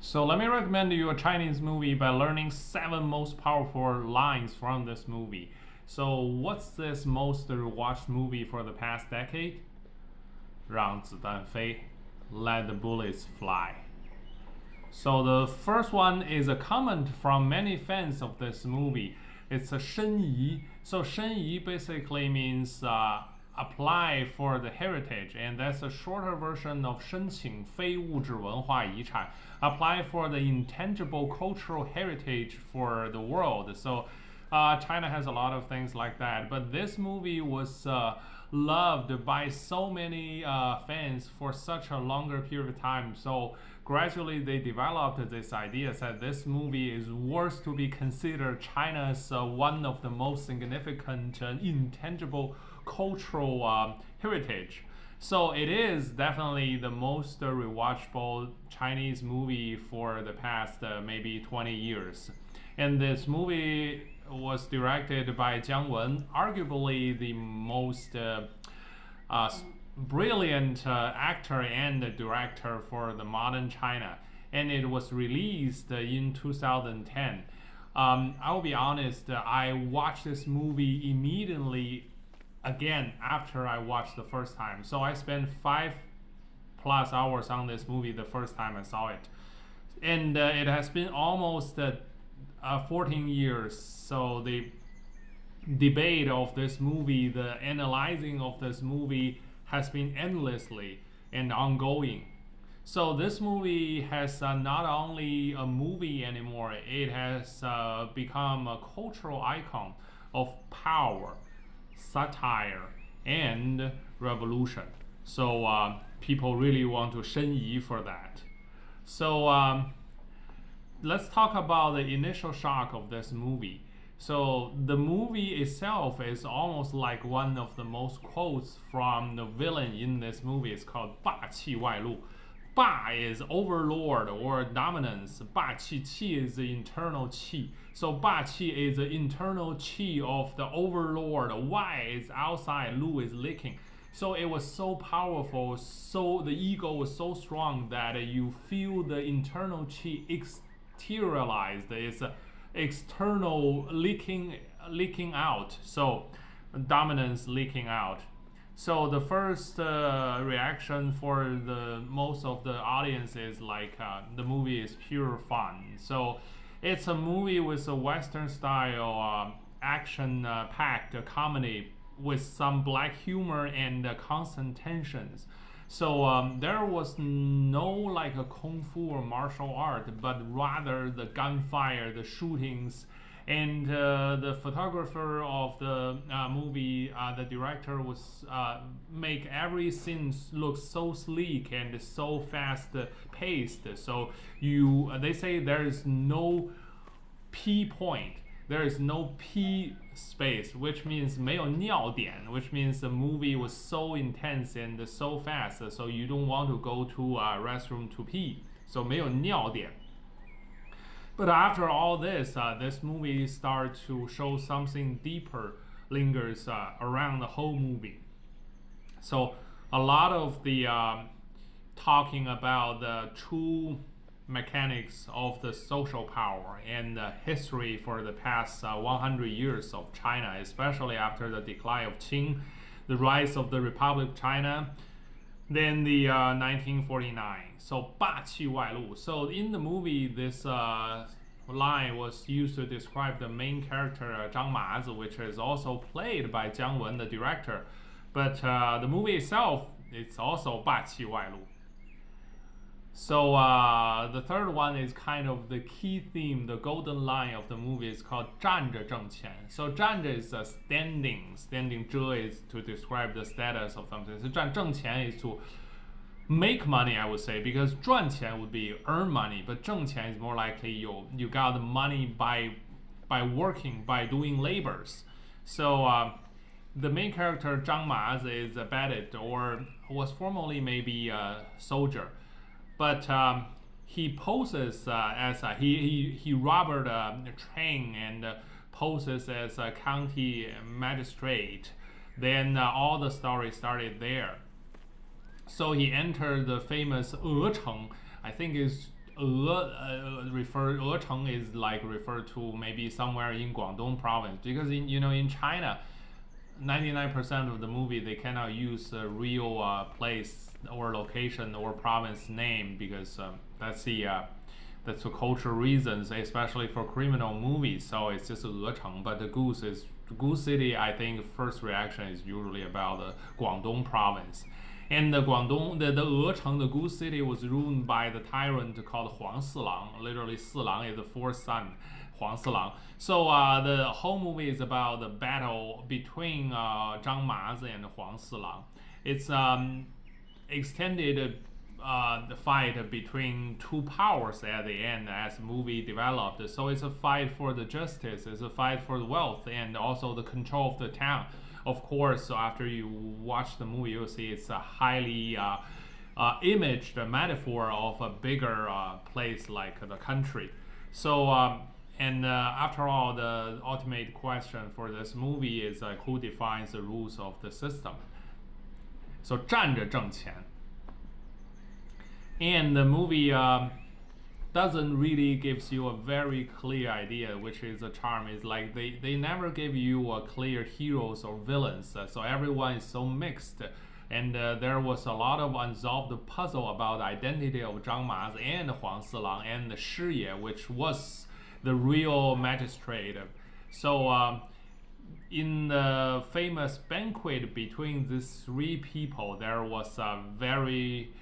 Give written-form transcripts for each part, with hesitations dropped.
So let me recommend you a Chinese movie by learning 7 most powerful lines from this movie. So what's this most rewatched movie for the past decade? 让子弹飞, Let the bullets fly. So the first one is a comment from many fans of this movie. It's a 申遗. So 申遗 basically means apply for the heritage, and that's a shorter version of 申请非物质文化遗产. Apply for the intangible cultural heritage for the world. So China has a lot of things like that, but this movie was loved by so many fans for such a longer period of time. So gradually they developed this idea that this movie is worth to be considered China's one of the most significant intangible cultural heritage. So it is definitely the most rewatchable Chinese movie for the past maybe 20 years. And this movie was directed by Jiang Wen, arguably the most brilliant actor and director for the modern China. And it was released in 2010. I'll be honest, I watched this movie immediately again after I watched the first time. So I spent 5+ hours on this movie the first time I saw it. And it has been almost 14 years. So the debate of this movie, the analyzing of this movie has been endlessly and ongoing. So this movie has not only a movie anymore, it has become a cultural icon of power, satire, and revolution. So people really want to 申遗 for that. So let's talk about the initial shock of this movie. So the movie itself is almost like one of the most quotes from the villain in this movie. It's called 霸气外露. Ba is overlord or dominance. 霸气 qi is the internal qi. So 霸气 is the internal qi of the overlord. Wai is outside. Lu is licking. So it was so powerful. So the ego was so strong that you feel the internal qi exteriorized. It's external leaking out. So dominance leaking out. So the first reaction for the most of the audience is like the movie is pure fun. So it's a movie with a Western style action packed comedy with some black humor and constant tensions. So there was no like a kung fu or martial art, but rather the gunfire, the shootings, and the photographer of the movie, the director was make every scene look so sleek and so fast paced. So they say there is no P point. There is no P space, which means 没有尿点, which means the movie was so intense and so fast, so you don't want to go to a restroom to pee. So 没有尿点. But after all this, this movie starts to show something deeper lingers around the whole movie. So a lot of the talking about the true mechanics of the social power and the history for the past 100 years of China, especially after the decline of Qing, the rise of the Republic of China, then the 1949. So 霸气外露. So in the movie, this line was used to describe the main character Zhang Mazi, which is also played by Jiang Wen, the director. But the movie itself, it's also 霸气外露. So the third one is kind of the key theme, the golden line of the movie is called 站着挣钱. So 站着 is standing. Standing 着 is to describe the status of something. So 挣钱 is to make money, I would say, because 赚钱 would be earn money, but 挣钱 is more likely you got the money by working, by doing labors. So the main character Zhang Mazi is a bandit or was formerly maybe a soldier. But he poses as he robbed a train and poses as a county magistrate. Then all the story started there. So he entered the famous Echeng, I think is Cheng is like referred to maybe somewhere in Guangdong province, because in China, 99% of the movie they cannot use a real place or location or province name, because that's for cultural reasons, especially for criminal movies. So it's just Cheng. But the Goose City. I think first reaction is usually about the Guangdong province. And the Cheng, the Goose City, was ruled by the tyrant called Huang Silang. Literally, Silang is the fourth son, Huang Silang. So the whole movie is about the battle between Zhang Mazi and Huang Silang. It's extended the fight between two powers at the end as the movie developed. So it's a fight for the justice, it's a fight for the wealth, and also the control of the town. Of course, so after you watch the movie, you'll see it's a highly imaged metaphor of a bigger place like the country. So, after all, the ultimate question for this movie is who defines the rules of the system. So, 站着挣钱. And the movie doesn't really gives you a very clear idea, which is a charm. Is like they never give you a clear heroes or villains, so everyone is so mixed. And there was a lot of unsolved puzzle about the identity of Zhang Mazi and Huang Silang and Shi Ye, which was the real magistrate. So in the famous banquet between these three people, there was a very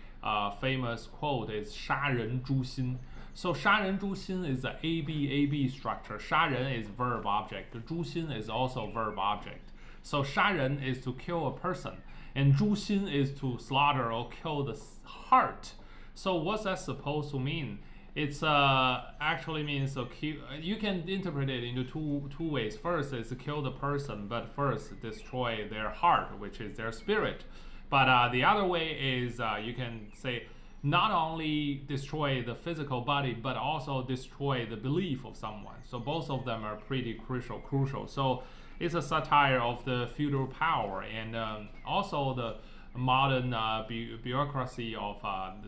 famous quote, is 杀人诛心. So 杀人诛心 is the AB structure. 杀人 is verb object. 诛心 is also verb object. So 杀人 is to kill a person, and 诛心 is to slaughter or kill the heart. So what's that supposed to mean? It's actually means you can interpret it into two ways. First is to kill the person, but first destroy their heart, which is their spirit. But the other way is you can say not only destroy the physical body, but also destroy the belief of someone. So both of them are pretty crucial. So it's a satire of the feudal power and also the modern bureaucracy of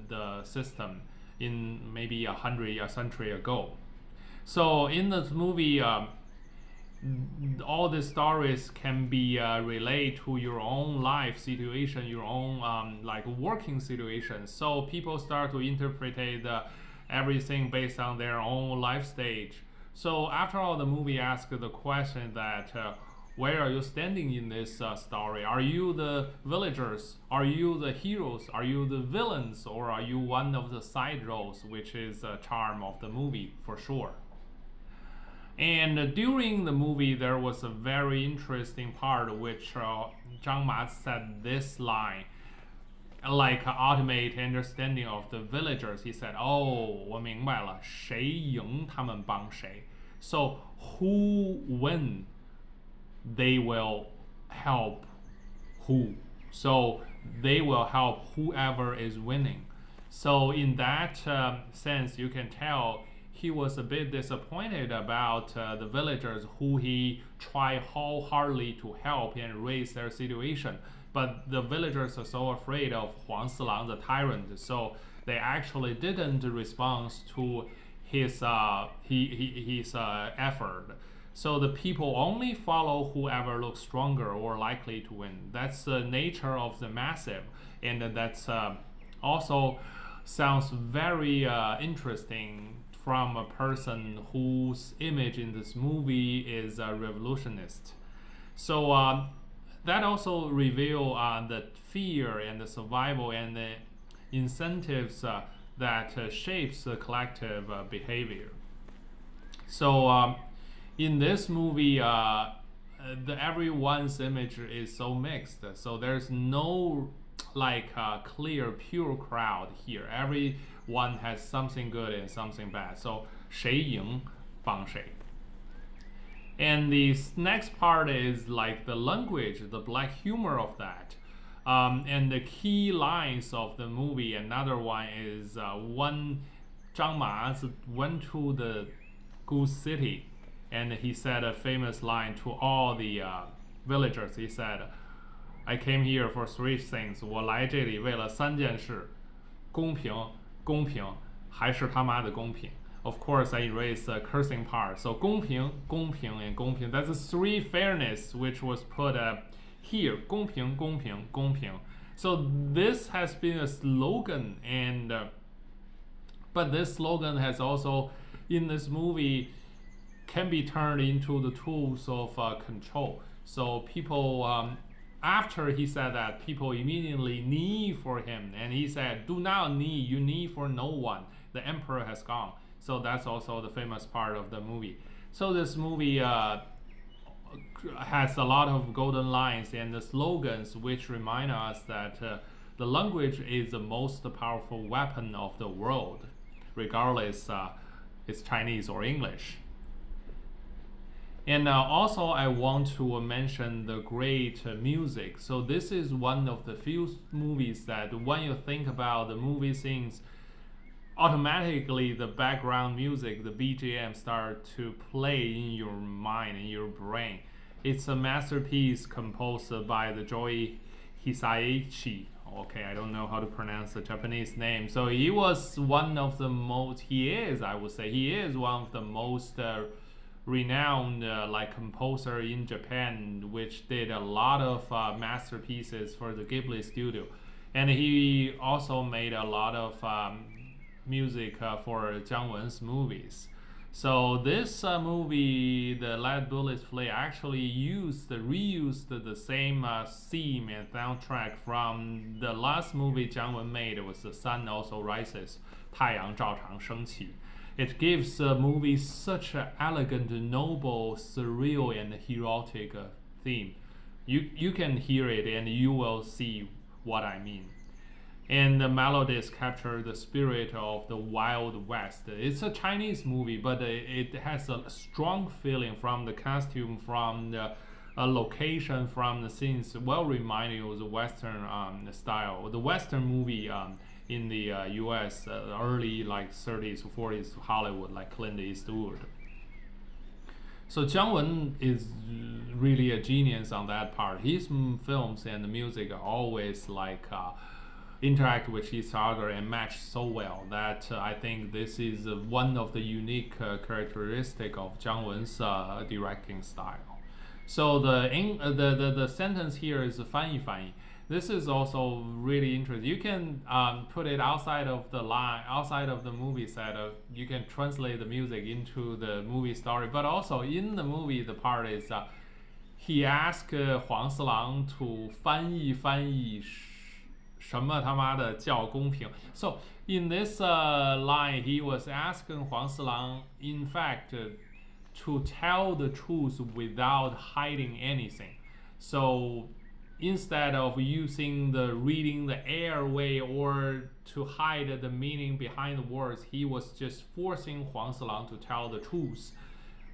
the system in maybe a century ago. So in this movie, all the stories can be related to your own life situation, your own like working situation. So people start to interpret everything based on their own life stage. So after all, the movie asks the question that where are you standing in this story? Are you the villagers? Are you the heroes? Are you the villains? Or are you one of the side roles, which is the charm of the movie for sure. And during the movie, there was a very interesting part which Zhang Ma said this line, like ultimate understanding of the villagers. He said, "Oh, 我明白了，谁赢他们帮谁。So who win, they will help who. So they will help whoever is winning." So in that sense, you can tell he was a bit disappointed about the villagers who he tried wholeheartedly to help and raise their situation. But the villagers are so afraid of Huang Silang, the tyrant, so they actually didn't respond to his effort. So the people only follow whoever looks stronger or likely to win. That's the nature of the massive, and that's also sounds very interesting from a person whose image in this movie is a revolutionist. So that also reveal the fear and the survival and the incentives that shapes the collective behavior. So in this movie, everyone's image is so mixed. So there's no like clear pure crowd here. Everyone has something good and something bad. So 谁赢帮谁. And the next part is like the language, the black humor of that. And the key lines of the movie, another one is when Zhang Ma went to the Goose City and he said a famous line to all the villagers. He said, "I came here for three things. 我来这里为了三件事：公平、公平还是他妈的公平。Of course, I erase the cursing part. So 公平, 公平 and 公平. That's the three fairness which was put here. 公平, 公平, 公平. So this has been a slogan, and but this slogan has also, in this movie, can be turned into the tools of control. So people, after he said that, people immediately knee for him, and he said, "Do not knee. You knee for no one. The emperor has gone." So that's also the famous part of the movie. So this movie has a lot of golden lines and the slogans which remind us that the language is the most powerful weapon of the world, regardless it's Chinese or English. And also I want to mention the great music. So this is one of the few movies that when you think about the movie scenes, automatically the background music, the BGM, start to play in your mind, in your brain. It's a masterpiece composed by the Joe Hisaishi. Okay, I don't know how to pronounce the Japanese name. So he was one of the most, he is one of the most renowned composer in Japan, which did a lot of masterpieces for the Ghibli studio. And he also made a lot of music for Jiang Wen's movies. So this movie, the Let Bullets Fly, actually reused the same theme and soundtrack from the last movie Jiang Wen made. It was The Sun Also Rises, 太阳照常升起. It gives the movie such an elegant, noble, surreal, and heroic theme. You can hear it and you will see what I mean. And the melodies capture the spirit of the Wild West. It's a Chinese movie, but it has a strong feeling from the costume, from the location, from the scenes, well reminding of the Western style. The Western movie in the US, early 30s, 40s Hollywood, like Clint Eastwood. So Jiang Wen is really a genius on that part. His films and the music are always interact with each other and match so well that I think this is one of the unique characteristic of Jiang Wen's directing style. So the sentence here is 翻译翻译. This is also really interesting. You can put it outside of the line, outside of the movie set. You can translate the music into the movie story, but also in the movie, the part is he asked Huang Silang to 翻译什么他妈的叫公平? So in this line, he was asking Huang Silang, in fact, to tell the truth without hiding anything. So instead of using reading the airway or to hide the meaning behind the words, he was just forcing Huang Silang to tell the truth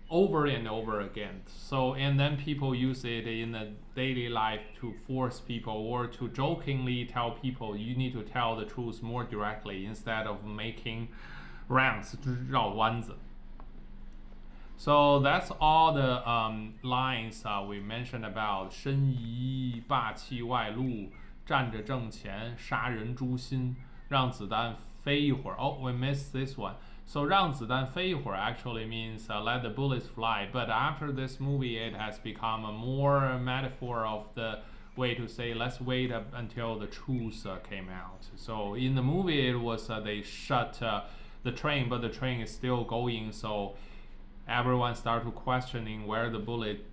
over and over again. So, and then people use it in the daily life to force people or to jokingly tell people you need to tell the truth more directly instead of making rounds, 绕弯子. So that's all the lines we mentioned about 申遗霸气外露，站着挣钱，杀人诛心，让子弹飞一会儿. Oh, we missed this one. So 让子弹飞一会儿 actually means let the bullets fly. But after this movie, it has become a more metaphor of the way to say let's wait until the truth came out. So in the movie, it was they shut the train, but the train is still going. So everyone started questioning where the bullet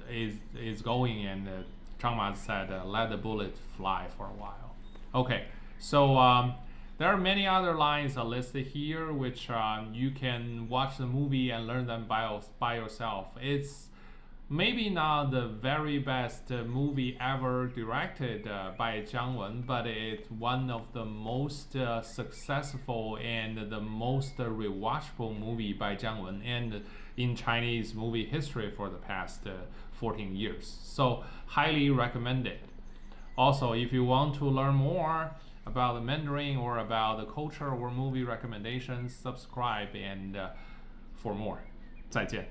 is going, and Zhang Ma said let the bullet fly for a while. Okay, so there are many other lines listed here which you can watch the movie and learn them by yourself. It's maybe not the very best movie ever directed by Jiang Wen, but it's one of the most successful and the most rewatchable movie by Jiang Wen and in Chinese movie history for the past 14 years. So highly recommended. Also, if you want to learn more about the Mandarin or about the culture or movie recommendations, subscribe and for more. 再见.